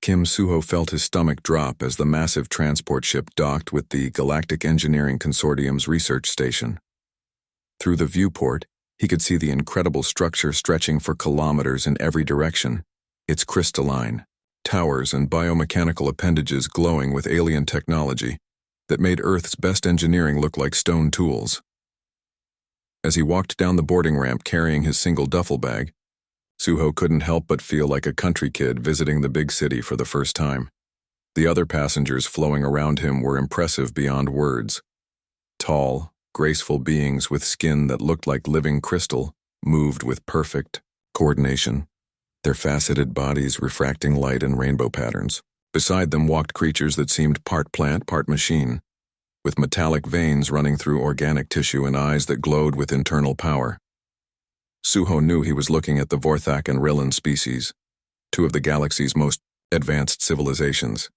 Kim Suho felt his stomach drop as the massive transport ship docked with the Galactic Engineering Consortium's research station. Through the viewport, he could see the incredible structure stretching for kilometers in every direction, its crystalline towers and biomechanical appendages glowing with alien technology that made Earth's best engineering look like stone tools. As he walked down the boarding ramp carrying his single duffel bag, Suho couldn't help but feel like a country kid visiting the big city for the first time. The other passengers flowing around him were impressive beyond words. Tall, graceful beings with skin that looked like living crystal, moved with perfect coordination, their faceted bodies refracting light in rainbow patterns. Beside them walked creatures that seemed part plant, part machine, with metallic veins running through organic tissue and eyes that glowed with internal power. Suho knew he was looking at the Vorthak and Rillan species, two of the galaxy's most advanced civilizations.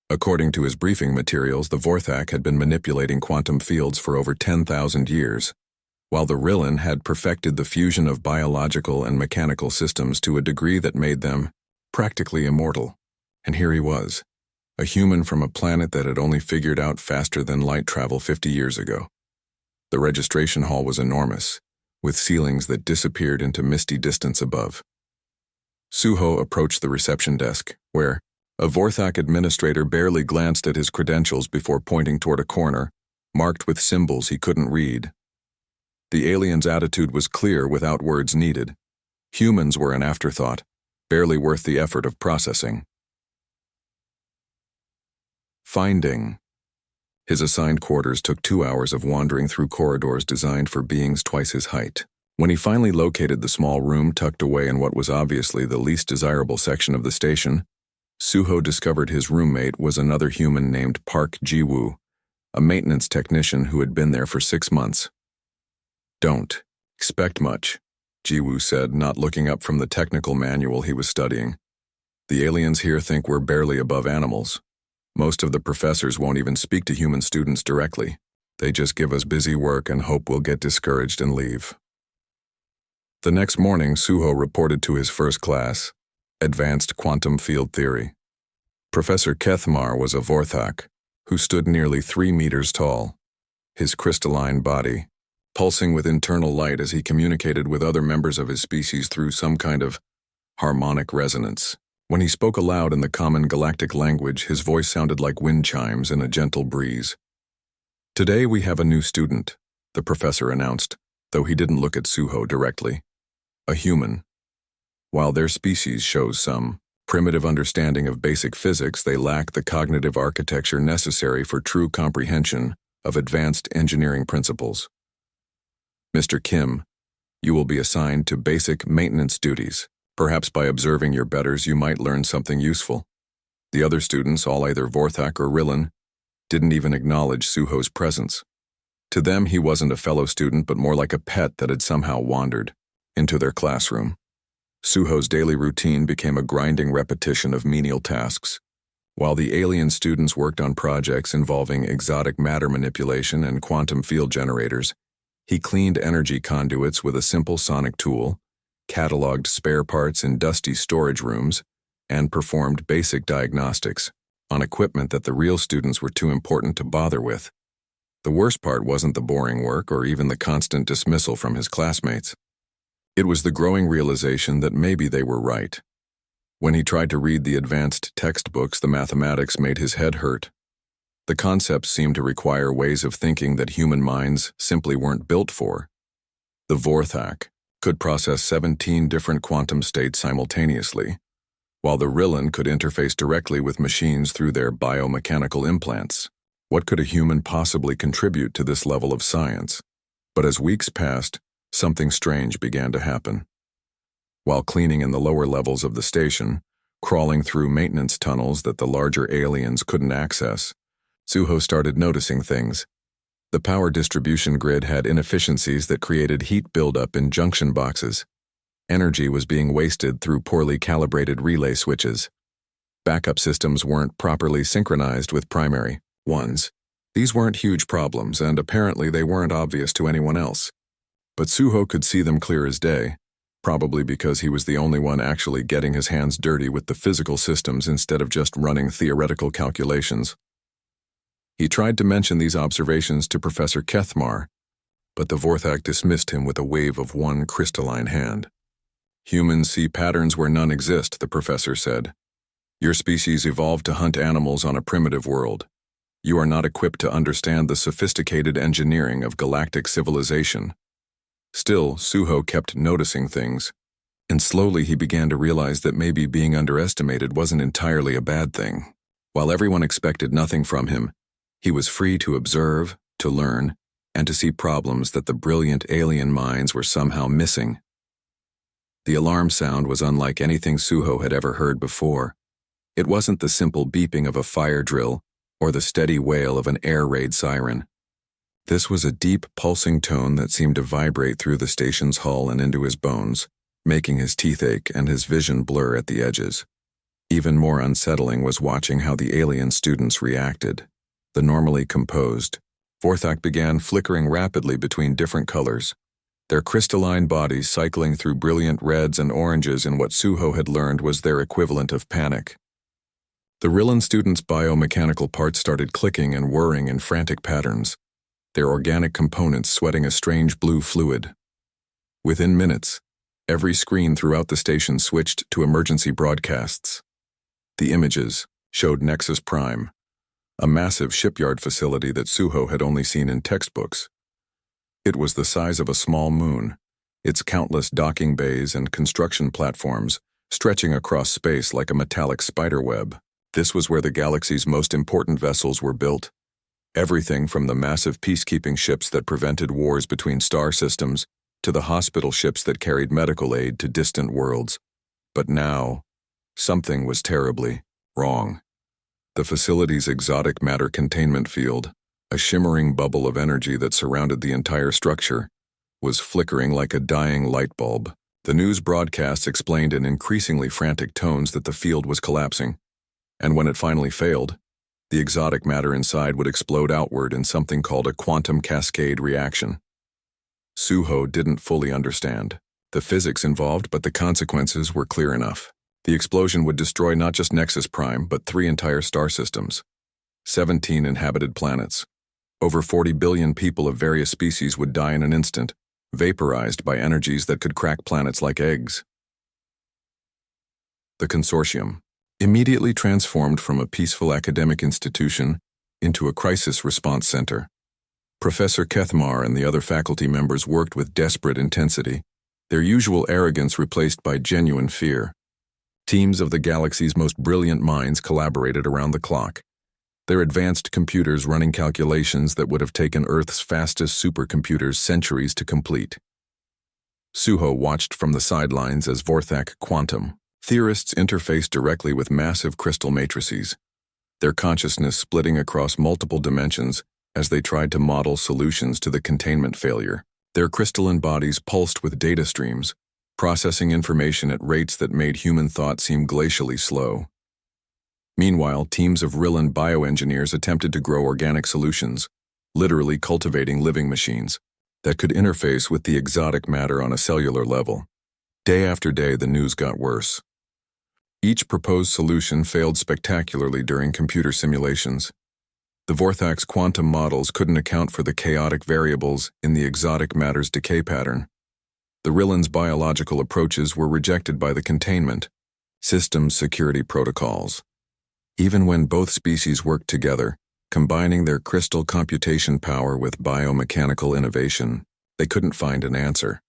According to his briefing materials, the Vorthak had been manipulating quantum fields for over 10,000 years, while the Rillan had perfected the fusion of biological and mechanical systems to a degree that made them practically immortal. And here he was, a human from a planet that had only figured out faster than light travel 50 years ago. The registration hall was enormous, with ceilings that disappeared into misty distance above. Suho approached the reception desk, where a Vorthak administrator barely glanced at his credentials before pointing toward a corner, marked with symbols he couldn't read. The alien's attitude was clear without words needed. Humans were an afterthought, barely worth the effort of processing. Finding. His assigned quarters took 2 hours of wandering through corridors designed for beings twice his height. When he finally located the small room tucked away in what was obviously the least desirable section of the station, Suho discovered his roommate was another human named Park Ji-woo, a maintenance technician who had been there for 6 months. "Don't expect much," Ji-woo said, not looking up from the technical manual he was studying. "The aliens here think we're barely above animals. Most of the professors won't even speak to human students directly. They just give us busy work and hope we'll get discouraged and leave." The next morning, Suho reported to his first class, Advanced Quantum Field Theory. Professor Kethmar was a Vorthak, who stood nearly 3 meters tall, his crystalline body pulsing with internal light as he communicated with other members of his species through some kind of harmonic resonance. When he spoke aloud in the common galactic language, his voice sounded like wind chimes in a gentle breeze. "Today we have a new student," the professor announced, though he didn't look at Suho directly. "A human. While their species shows some primitive understanding of basic physics, they lack the cognitive architecture necessary for true comprehension of advanced engineering principles. Mr. Kim, you will be assigned to basic maintenance duties. Perhaps by observing your betters you might learn something useful." The other students, all either Vorthak or Rillan, didn't even acknowledge Suho's presence. To them he wasn't a fellow student but more like a pet that had somehow wandered into their classroom. Suho's daily routine became a grinding repetition of menial tasks. While the alien students worked on projects involving exotic matter manipulation and quantum field generators, he cleaned energy conduits with a simple sonic tool, cataloged spare parts in dusty storage rooms, and performed basic diagnostics on equipment that the real students were too important to bother with. The worst part wasn't the boring work or even the constant dismissal from his classmates. It was the growing realization that maybe they were right. When he tried to read the advanced textbooks, the mathematics made his head hurt. The concepts seemed to require ways of thinking that human minds simply weren't built for. The Vorthak could process 17 different quantum states simultaneously, while the Rillan could interface directly with machines through their biomechanical implants. What could a human possibly contribute to this level of science? But as weeks passed, something strange began to happen. While cleaning in the lower levels of the station, crawling through maintenance tunnels that the larger aliens couldn't access, Suho started noticing things. The power distribution grid had inefficiencies that created heat buildup in junction boxes. Energy was being wasted through poorly calibrated relay switches. Backup systems weren't properly synchronized with primary ones. These weren't huge problems, and apparently they weren't obvious to anyone else. But Suho could see them clear as day. probably because he was the only one actually getting his hands dirty with the physical systems instead of just running theoretical calculations. He tried to mention these observations to Professor Kethmar, but the Vorthak dismissed him with a wave of one crystalline hand. "Humans see patterns where none exist," the professor said. "Your species evolved to hunt animals on a primitive world. You are not equipped to understand the sophisticated engineering of galactic civilization." Still, Suho kept noticing things, and slowly he began to realize that maybe being underestimated wasn't entirely a bad thing. While everyone expected nothing from him, he was free to observe, to learn, and to see problems that the brilliant alien minds were somehow missing. The alarm sound was unlike anything Suho had ever heard before. It wasn't the simple beeping of a fire drill or the steady wail of an air raid siren. This was a deep, pulsing tone that seemed to vibrate through the station's hull and into his bones, making his teeth ache and his vision blur at the edges. Even more unsettling was watching how the alien students reacted. The normally composed Vorthak began flickering rapidly between different colors, their crystalline bodies cycling through brilliant reds and oranges in what Suho had learned was their equivalent of panic. The Rillan students' biomechanical parts started clicking and whirring in frantic patterns, their organic components sweating a strange blue fluid. Within minutes, every screen throughout the station switched to emergency broadcasts. The images showed Nexus Prime, a massive shipyard facility that Suho had only seen in textbooks. It was the size of a small moon, its countless docking bays and construction platforms stretching across space like a metallic spiderweb. This was where the galaxy's most important vessels were built. Everything from the massive peacekeeping ships that prevented wars between star systems to the hospital ships that carried medical aid to distant worlds. But now, something was terribly wrong. The facility's exotic matter containment field, a shimmering bubble of energy that surrounded the entire structure, was flickering like a dying light bulb. The news broadcasts explained in increasingly frantic tones that the field was collapsing, and when it finally failed, the exotic matter inside would explode outward in something called a quantum cascade reaction. Suho didn't fully understand the physics involved, but the consequences were clear enough. The explosion would destroy not just Nexus Prime, but 3 entire star systems, 17 inhabited planets. Over 40 billion people of various species would die in an instant, vaporized by energies that could crack planets like eggs. The consortium, immediately transformed from a peaceful academic institution into a crisis response center. Professor Kethmar and the other faculty members worked with desperate intensity, their usual arrogance replaced by genuine fear. Teams of the galaxy's most brilliant minds collaborated around the clock, their advanced computers running calculations that would have taken Earth's fastest supercomputers centuries to complete. Suho watched from the sidelines as Vorthak quantum theorists interfaced directly with massive crystal matrices, their consciousness splitting across multiple dimensions as they tried to model solutions to the containment failure. Their crystalline bodies pulsed with data streams, processing information at rates that made human thought seem glacially slow. Meanwhile, teams of Rillan bioengineers attempted to grow organic solutions, literally cultivating living machines, that could interface with the exotic matter on a cellular level. Day after day, the news got worse. Each proposed solution failed spectacularly during computer simulations. The Vorthak's quantum models couldn't account for the chaotic variables in the exotic matter's decay pattern. The Rillan's biological approaches were rejected by the containment systems security protocols. Even when both species worked together, combining their crystal computation power with biomechanical innovation, they couldn't find an answer.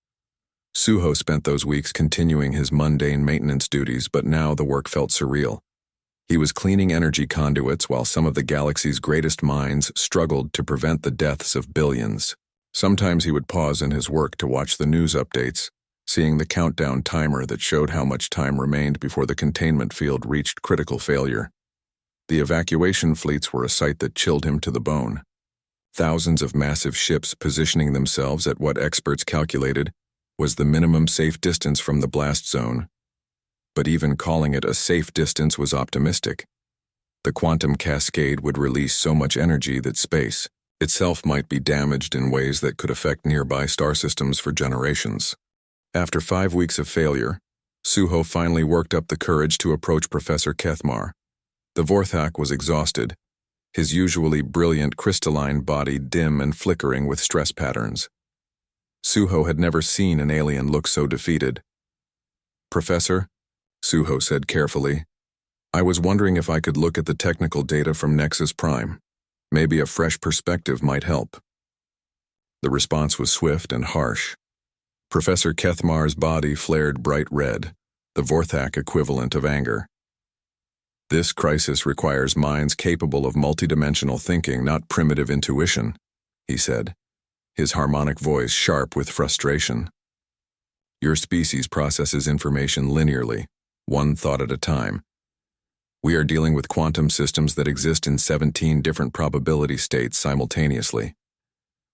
Suho spent those weeks continuing his mundane maintenance duties, but now the work felt surreal. He was cleaning energy conduits while some of the galaxy's greatest minds struggled to prevent the deaths of billions. Sometimes he would pause in his work to watch the news updates, seeing the countdown timer that showed how much time remained before the containment field reached critical failure. The evacuation fleets were a sight that chilled him to the bone. Thousands of massive ships positioning themselves at what experts calculated was the minimum safe distance from the blast zone. But even calling it a safe distance was optimistic. The quantum cascade would release so much energy that space itself might be damaged in ways that could affect nearby star systems for generations. After 5 weeks of failure, Suho finally worked up the courage to approach Professor Kethmar. The Vorthak was exhausted, his usually brilliant crystalline body dim and flickering with stress patterns. Suho had never seen an alien look so defeated. "Professor," Suho said carefully, "I was wondering if I could look at the technical data from Nexus Prime. Maybe a fresh perspective might help." The response was swift and harsh. Professor Kethmar's body flared bright red, the Vorthak equivalent of anger. "This crisis requires minds capable of multidimensional thinking, not primitive intuition," he said, his harmonic voice sharp with frustration. "Your species processes information linearly, one thought at a time. We are dealing with quantum systems that exist in 17 different probability states simultaneously.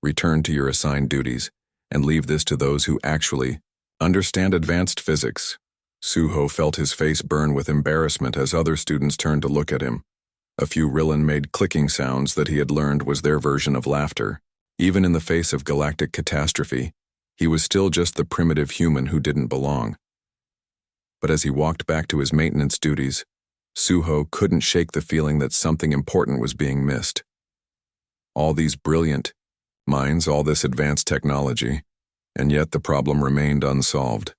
Return to your assigned duties, and leave this to those who actually understand advanced physics." Suho felt his face burn with embarrassment as other students turned to look at him. A few Rillan made clicking sounds that he had learned was their version of laughter. Even in the face of galactic catastrophe, he was still just the primitive human who didn't belong. But as he walked back to his maintenance duties, Suho couldn't shake the feeling that something important was being missed. All these brilliant minds, all this advanced technology, and yet the problem remained unsolved.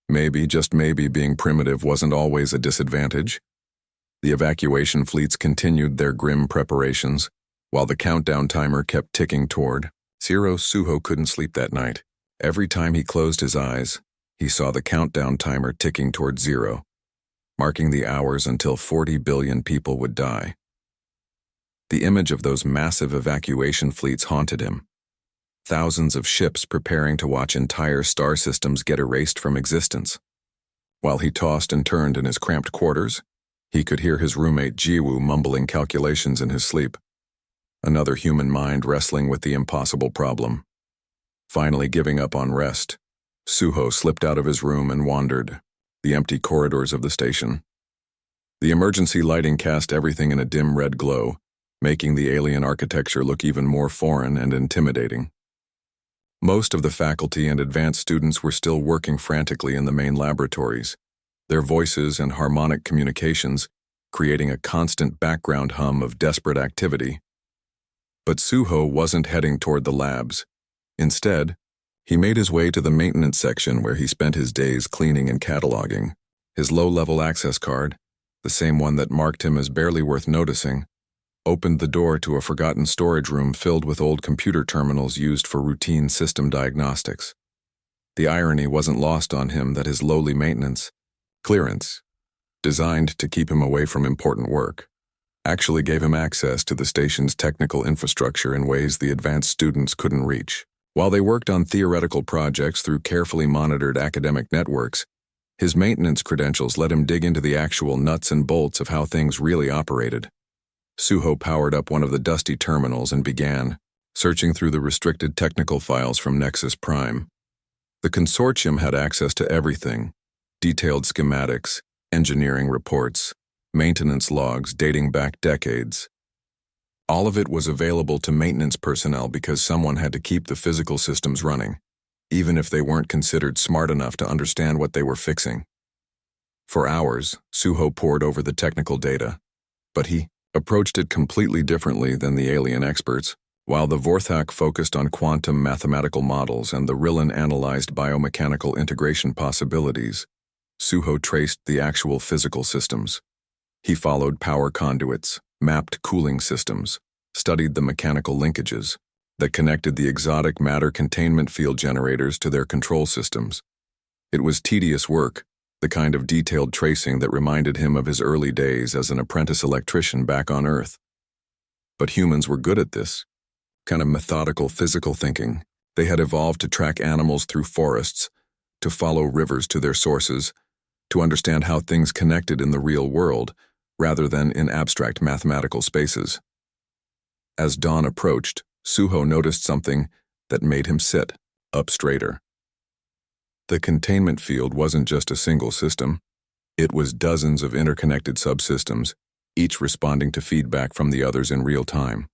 Maybe, just maybe, being primitive wasn't always a disadvantage. The evacuation fleets continued their grim preparations, while the countdown timer kept ticking toward zero. Suho couldn't sleep that night. Every time he closed his eyes, he saw the countdown timer ticking toward zero, marking the hours until 40 billion people would die. The image of those massive evacuation fleets haunted him. Thousands of ships preparing to watch entire star systems get erased from existence. While he tossed and turned in his cramped quarters, he could hear his roommate Jiwoo mumbling calculations in his sleep. Another human mind wrestling with the impossible problem. Finally giving up on rest, Suho slipped out of his room and wandered the empty corridors of the station. The emergency lighting cast everything in a dim red glow, making the alien architecture look even more foreign and intimidating. Most of the faculty and advanced students were still working frantically in the main laboratories, their voices and harmonic communications creating a constant background hum of desperate activity. But Suho wasn't heading toward the labs. Instead, he made his way to the maintenance section where he spent his days cleaning and cataloging. His low-level access card, the same one that marked him as barely worth noticing, opened the door to a forgotten storage room filled with old computer terminals used for routine system diagnostics. The irony wasn't lost on him that his lowly maintenance clearance, designed to keep him away from important work, actually gave him access to the station's technical infrastructure in ways the advanced students couldn't reach. While they worked on theoretical projects through carefully monitored academic networks, his maintenance credentials let him dig into the actual nuts and bolts of how things really operated. Suho powered up one of the dusty terminals and began searching through the restricted technical files from Nexus Prime. The consortium had access to everything: detailed schematics, engineering reports, maintenance logs dating back decades. All of it was available to maintenance personnel because someone had to keep the physical systems running, even if they weren't considered smart enough to understand what they were fixing. For hours, Suho pored over the technical data, but he approached it completely differently than the alien experts. While the Vorthak focused on quantum mathematical models and the Rillan analyzed biomechanical integration possibilities, Suho traced the actual physical systems. He followed power conduits, mapped cooling systems, studied the mechanical linkages that connected the exotic matter containment field generators to their control systems. It was tedious work, the kind of detailed tracing that reminded him of his early days as an apprentice electrician back on Earth. But humans were good at this kind of methodical physical thinking. They had evolved to track animals through forests, to follow rivers to their sources, to understand how things connected in the real world, rather than in abstract mathematical spaces. As dawn approached, Suho noticed something that made him sit up straighter. The containment field wasn't just a single system. It was dozens of interconnected subsystems, each responding to feedback from the others in real time.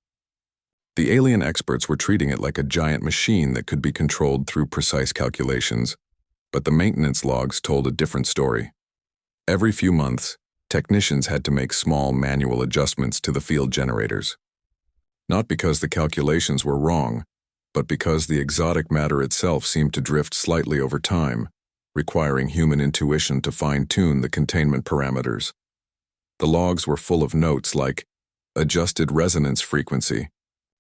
The alien experts were treating it like a giant machine that could be controlled through precise calculations. But the maintenance logs told a different story. Every few months, technicians had to make small manual adjustments to the field generators. Not because the calculations were wrong, but because the exotic matter itself seemed to drift slightly over time, requiring human intuition to fine-tune the containment parameters. The logs were full of notes like adjusted resonance frequency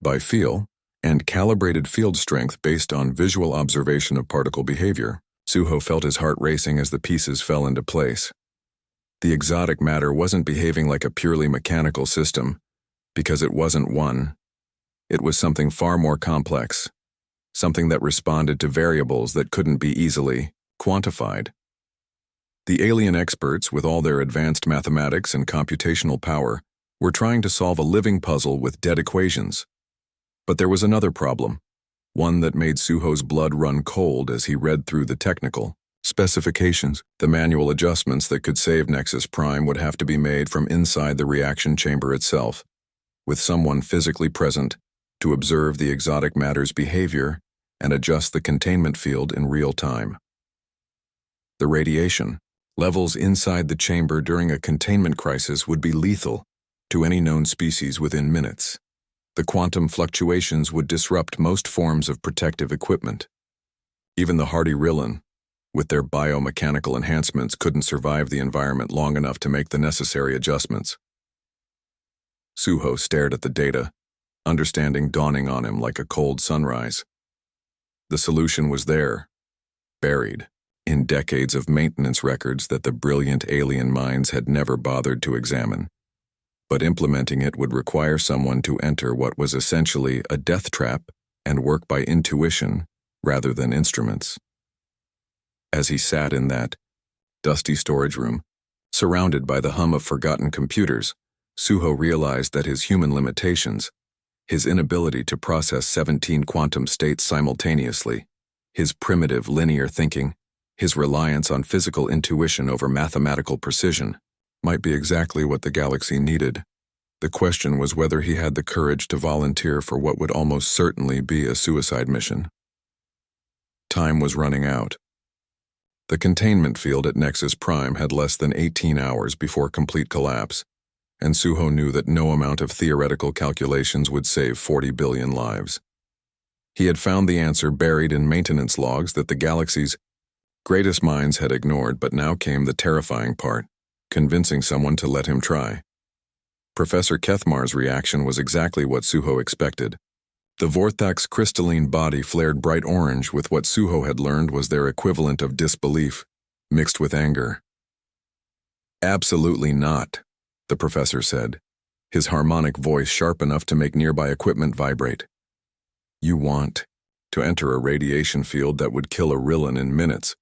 by feel and calibrated field strength based on visual observation of particle behavior. Suho felt his heart racing as the pieces fell into place. The exotic matter wasn't behaving like a purely mechanical system, because it wasn't one. It was something far more complex, something that responded to variables that couldn't be easily quantified. The alien experts, with all their advanced mathematics and computational power, were trying to solve a living puzzle with dead equations. But there was another problem, one that made Suho's blood run cold as he read through the technical specifications. The manual adjustments that could save Nexus Prime would have to be made from inside the reaction chamber itself, with someone physically present to observe the exotic matter's behavior and adjust the containment field in real time. The radiation levels inside the chamber during a containment crisis would be lethal to any known species within minutes. The quantum fluctuations would disrupt most forms of protective equipment. Even the hardy Rillan, with their biomechanical enhancements, couldn't survive the environment long enough to make the necessary adjustments. Suho stared at the data, understanding dawning on him like a cold sunrise. The solution was there, buried in decades of maintenance records that the brilliant alien minds had never bothered to examine. But implementing it would require someone to enter what was essentially a death trap and work by intuition rather than instruments. As he sat in that dusty storage room, surrounded by the hum of forgotten computers, Suho realized that his human limitations, his inability to process 17 quantum states simultaneously, his primitive linear thinking, his reliance on physical intuition over mathematical precision, might be exactly what the galaxy needed. The question was whether he had the courage to volunteer for what would almost certainly be a suicide mission. Time was running out. The containment field at Nexus Prime had less than 18 hours before complete collapse, and Suho knew that no amount of theoretical calculations would save 40 billion lives. He had found the answer buried in maintenance logs that the galaxy's greatest minds had ignored, but now came the terrifying part, convincing someone to let him try. Professor Kethmar's reaction was exactly what Suho expected. The Vorthak's crystalline body flared bright orange with what Suho had learned was their equivalent of disbelief, mixed with anger. "Absolutely not," the professor said, his harmonic voice sharp enough to make nearby equipment vibrate. "You want to enter a radiation field that would kill a Rillan in minutes,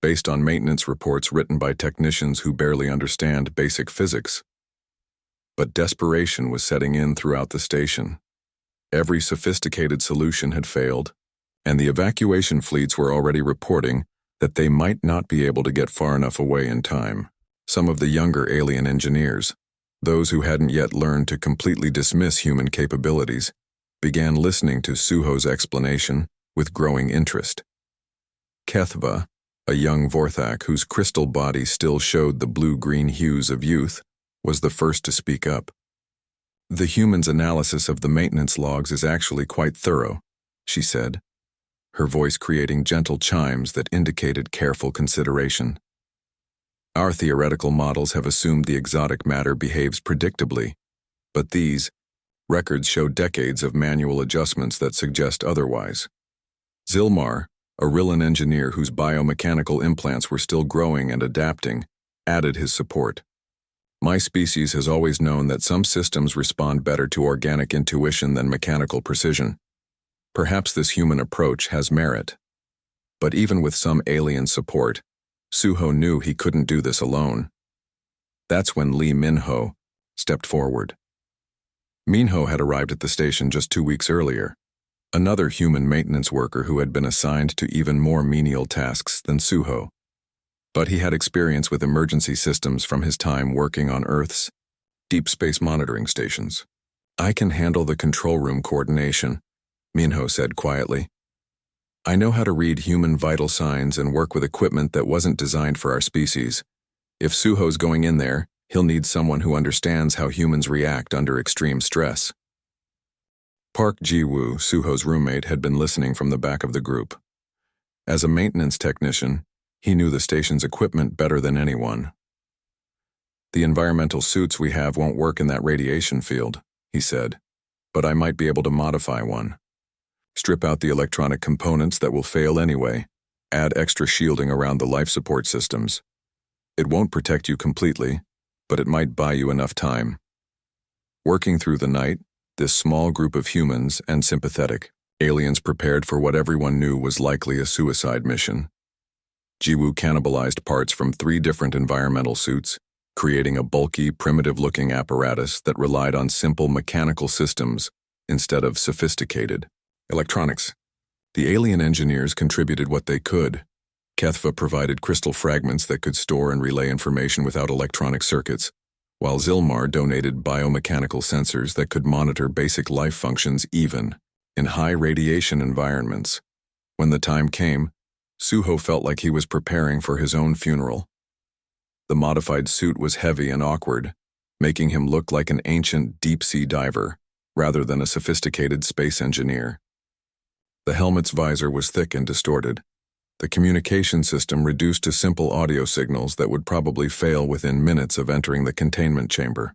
based on maintenance reports written by technicians who barely understand basic physics." But desperation was setting in throughout the station. Every sophisticated solution had failed, and the evacuation fleets were already reporting that they might not be able to get far enough away in time. Some of the younger alien engineers, those who hadn't yet learned to completely dismiss human capabilities, began listening to Suho's explanation with growing interest. Kethva, a young Vorthak whose crystal body still showed the blue-green hues of youth, was the first to speak up. "The human's analysis of the maintenance logs is actually quite thorough," she said, her voice creating gentle chimes that indicated careful consideration. "Our theoretical models have assumed the exotic matter behaves predictably, but these records show decades of manual adjustments that suggest otherwise." Zilmar, a Rillan engineer whose biomechanical implants were still growing and adapting, added his support. "My species has always known that some systems respond better to organic intuition than mechanical precision. Perhaps this human approach has merit. But even with some alien support, Suho knew he couldn't do this alone." That's when Lee Minho stepped forward. Minho had arrived at the station just 2 weeks earlier, another human maintenance worker who had been assigned to even more menial tasks than Suho. But he had experience with emergency systems from his time working on Earth's deep space monitoring stations. "I can handle the control room coordination," Minho said quietly. I know how to read human vital signs and work with equipment that wasn't designed for our species. If Suho's going in there, he'll need someone who understands how humans react under extreme stress. Park Ji-woo, Suho's roommate, had been listening from the back of the group. As a maintenance technician, he knew the station's equipment better than anyone. "The environmental suits we have won't work in that radiation field," he said, "but I might be able to modify one. Strip out the electronic components that will fail anyway, add extra shielding around the life support systems. It won't protect you completely, but it might buy you enough time." Working through the night, this small group of humans and sympathetic aliens prepared for what everyone knew was likely a suicide mission. Ji-woo cannibalized parts from 3 different environmental suits, creating a bulky, primitive-looking apparatus that relied on simple mechanical systems instead of sophisticated electronics. The alien engineers contributed what they could. Kethva provided crystal fragments that could store and relay information without electronic circuits, while Zilmar donated biomechanical sensors that could monitor basic life functions even in high radiation environments. When the time came, Suho felt like he was preparing for his own funeral. The modified suit was heavy and awkward, making him look like an ancient deep-sea diver rather than a sophisticated space engineer. The helmet's visor was thick and distorted. The communication system reduced to simple audio signals that would probably fail within minutes of entering the containment chamber.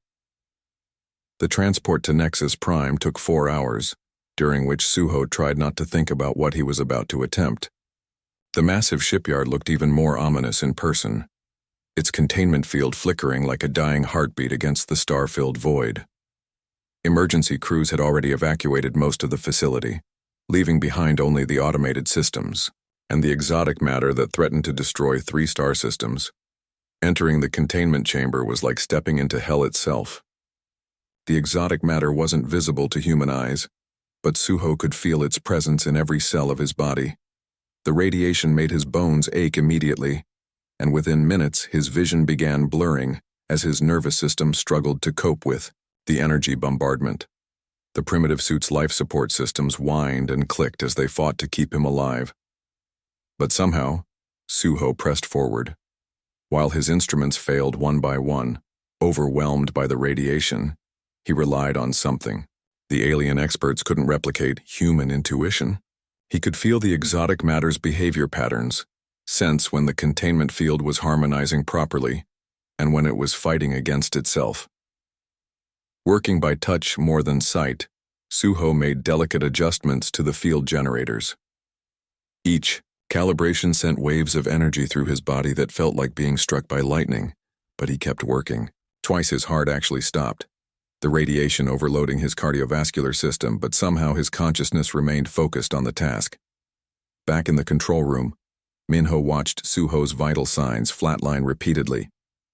The transport to Nexus Prime took 4 hours, during which Suho tried not to think about what he was about to attempt. The massive shipyard looked even more ominous in person, its containment field flickering like a dying heartbeat against the star-filled void. Emergency crews had already evacuated most of the facility, leaving behind only the automated systems and the exotic matter that threatened to destroy 3 star systems. Entering the containment chamber was like stepping into hell itself. The exotic matter wasn't visible to human eyes, but Suho could feel its presence in every cell of his body. The radiation made his bones ache immediately, and within minutes his vision began blurring as his nervous system struggled to cope with the energy bombardment. The primitive suit's life support systems whined and clicked as they fought to keep him alive. But somehow, Suho pressed forward. While his instruments failed one by one, overwhelmed by the radiation, he relied on something. The alien experts couldn't replicate human intuition. He could feel the exotic matter's behavior patterns, sense when the containment field was harmonizing properly, and when it was fighting against itself. Working by touch more than sight, Suho made delicate adjustments to the field generators. Each calibration sent waves of energy through his body that felt like being struck by lightning, but he kept working. Twice his heart actually stopped, the radiation overloading his cardiovascular system, but somehow his consciousness remained focused on the task. Back in the control room, Minho watched Suho's vital signs flatline repeatedly,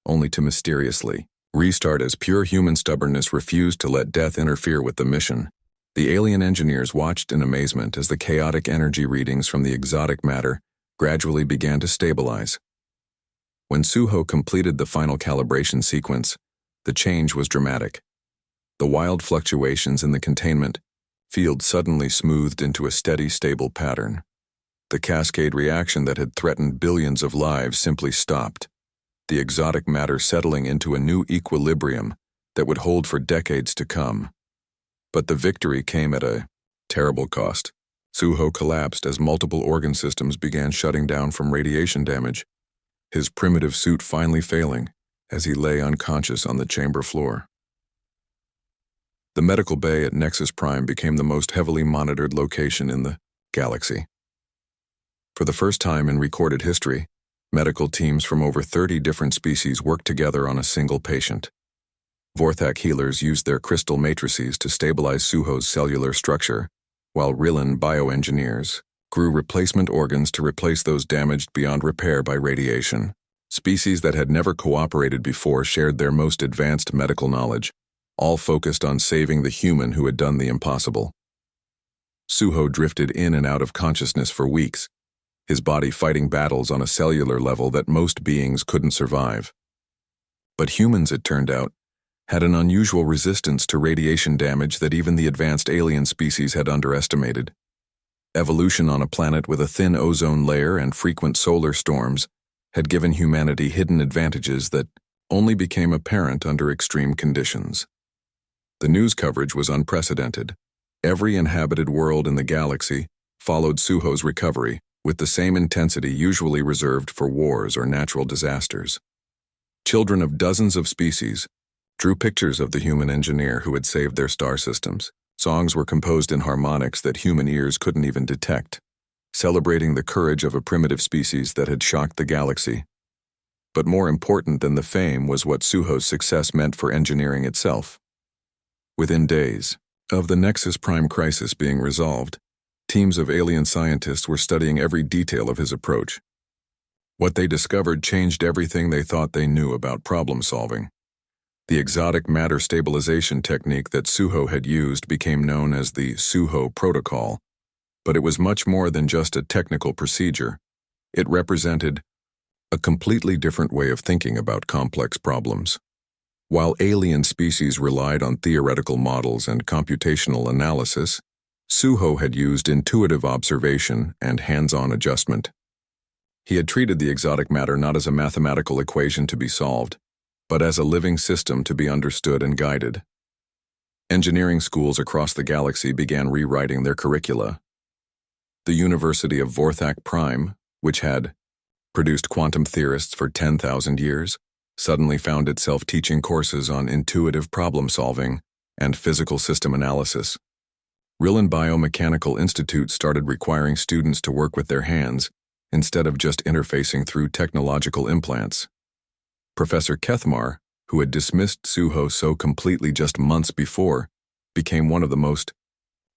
only to mysteriously restart as pure human stubbornness refused to let death interfere with the mission. The alien engineers watched in amazement as the chaotic energy readings from the exotic matter gradually began to stabilize. When Suho completed the final calibration sequence, the change was dramatic. The wild fluctuations in the containment field suddenly smoothed into a steady, stable pattern. The cascade reaction that had threatened billions of lives simply stopped, the exotic matter settling into a new equilibrium that would hold for decades to come. But the victory came at a terrible cost. Suho collapsed as multiple organ systems began shutting down from radiation damage, his primitive suit finally failing as he lay unconscious on the chamber floor. The medical bay at Nexus Prime became the most heavily monitored location in the galaxy. For the first time in recorded history, medical teams from over 30 different species worked together on a single patient. Vorthak healers used their crystal matrices to stabilize Suho's cellular structure, while Rillan bioengineers grew replacement organs to replace those damaged beyond repair by radiation. Species that had never cooperated before shared their most advanced medical knowledge, all focused on saving the human who had done the impossible. Suho drifted in and out of consciousness for weeks, his body fighting battles on a cellular level that most beings couldn't survive. But humans, it turned out, had an unusual resistance to radiation damage that even the advanced alien species had underestimated. Evolution on a planet with a thin ozone layer and frequent solar storms had given humanity hidden advantages that only became apparent under extreme conditions. The news coverage was unprecedented. Every inhabited world in the galaxy followed Suho's recovery with the same intensity usually reserved for wars or natural disasters. Children of dozens of species drew pictures of the human engineer who had saved their star systems. Songs were composed in harmonics that human ears couldn't even detect, celebrating the courage of a primitive species that had shocked the galaxy. But more important than the fame was what Suho's success meant for engineering itself. Within days of the Nexus Prime crisis being resolved, teams of alien scientists were studying every detail of his approach. What they discovered changed everything they thought they knew about problem solving. The exotic matter stabilization technique that Suho had used became known as the Suho Protocol, but it was much more than just a technical procedure. It represented a completely different way of thinking about complex problems. While alien species relied on theoretical models and computational analysis, Suho had used intuitive observation and hands-on adjustment. He had treated the exotic matter not as a mathematical equation to be solved, but as a living system to be understood and guided. Engineering schools across the galaxy began rewriting their curricula. The University of Vorthak Prime, which had produced quantum theorists for 10,000 years, suddenly found itself teaching courses on intuitive problem-solving and physical system analysis. Rillen Biomechanical Institute started requiring students to work with their hands instead of just interfacing through technological implants. Professor Kethmar, who had dismissed Suho so completely just months before, became one of the most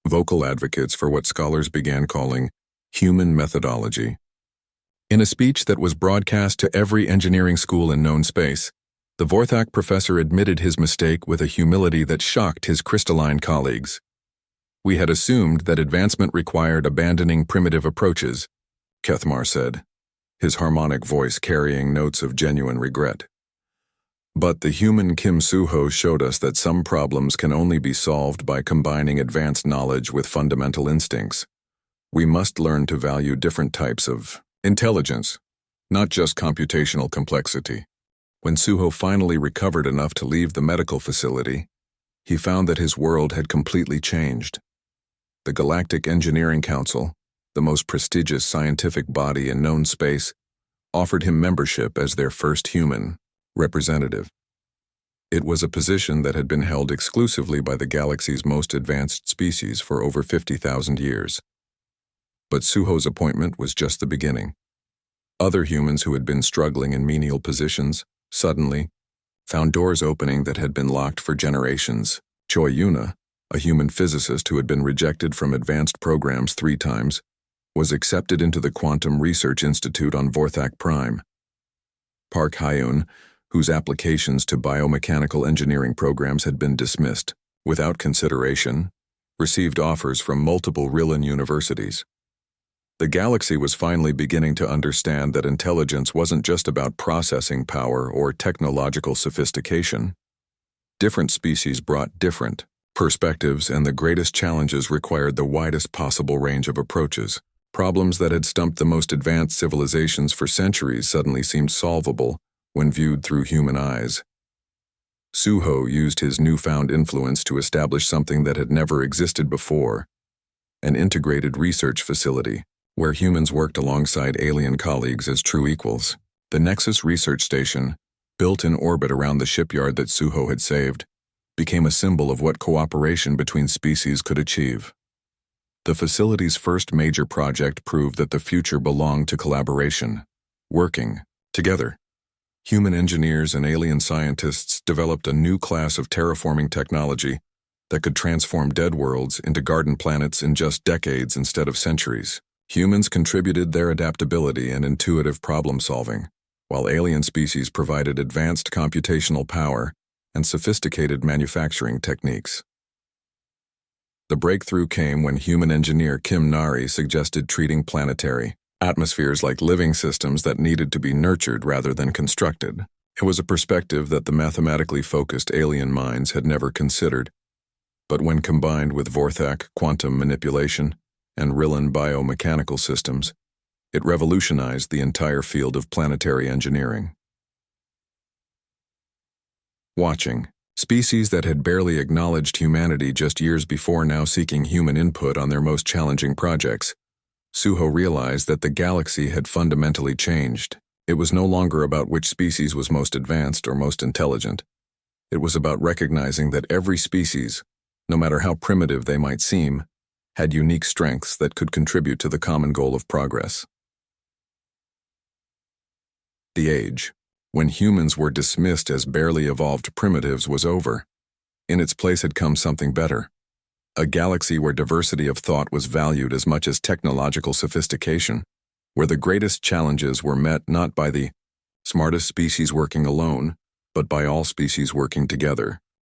vocal advocates for what scholars began calling human methodology. In a speech that was broadcast to every engineering school in known space, the Vorthak professor admitted his mistake with a humility that shocked his crystalline colleagues. "We had assumed that advancement required abandoning primitive approaches," Kethmar said, his harmonic voice carrying notes of genuine regret. "But the human Kim Suho showed us that some problems can only be solved by combining advanced knowledge with fundamental instincts. We must learn to value different types of intelligence, not just computational complexity." When Suho finally recovered enough to leave the medical facility, he found that his world had completely changed. The Galactic Engineering Council, the most prestigious scientific body in known space, offered him membership as their first human representative. It was a position that had been held exclusively by the galaxy's most advanced species for over 50,000 years. But Suho's appointment was just the beginning. Other humans who had been struggling in menial positions suddenly found doors opening that had been locked for generations. Choi Yuna, a human physicist who had been rejected from advanced programs 3 times, was accepted into the Quantum Research Institute on Vorthak Prime. Park Hyun, whose applications to biomechanical engineering programs had been dismissed without consideration, received offers from multiple Rillen universities. The galaxy was finally beginning to understand that intelligence wasn't just about processing power or technological sophistication. Different species brought different perspectives, and the greatest challenges required the widest possible range of approaches. Problems that had stumped the most advanced civilizations for centuries suddenly seemed solvable when viewed through human eyes. Suho used his newfound influence to establish something that had never existed before: an integrated research facility where humans worked alongside alien colleagues as true equals. The Nexus Research Station, built in orbit around the shipyard that Suho had saved, became a symbol of what cooperation between species could achieve. The facility's first major project proved that the future belonged to collaboration, working together. Human engineers and alien scientists developed a new class of terraforming technology that could transform dead worlds into garden planets in just decades instead of centuries. Humans contributed their adaptability and intuitive problem-solving, while alien species provided advanced computational power and sophisticated manufacturing techniques. The breakthrough came when human engineer Kim Nari suggested treating planetary atmospheres like living systems that needed to be nurtured rather than constructed. It was a perspective that the mathematically focused alien minds had never considered, but when combined with Vorthak quantum manipulation, and Rillan biomechanical systems, it revolutionized the entire field of planetary engineering. Watching. Species that had barely acknowledged humanity just years before now seeking human input on their most challenging projects, Suho realized that the galaxy had fundamentally changed. It was no longer about which species was most advanced or most intelligent. It was about recognizing that every species, no matter how primitive they might seem, had unique strengths that could contribute to the common goal of progress. The age, when humans were dismissed as barely evolved primitives, was over. In its place had come something better. A galaxy where diversity of thought was valued as much as technological sophistication, where the greatest challenges were met not by the smartest species working alone, but by all species working together.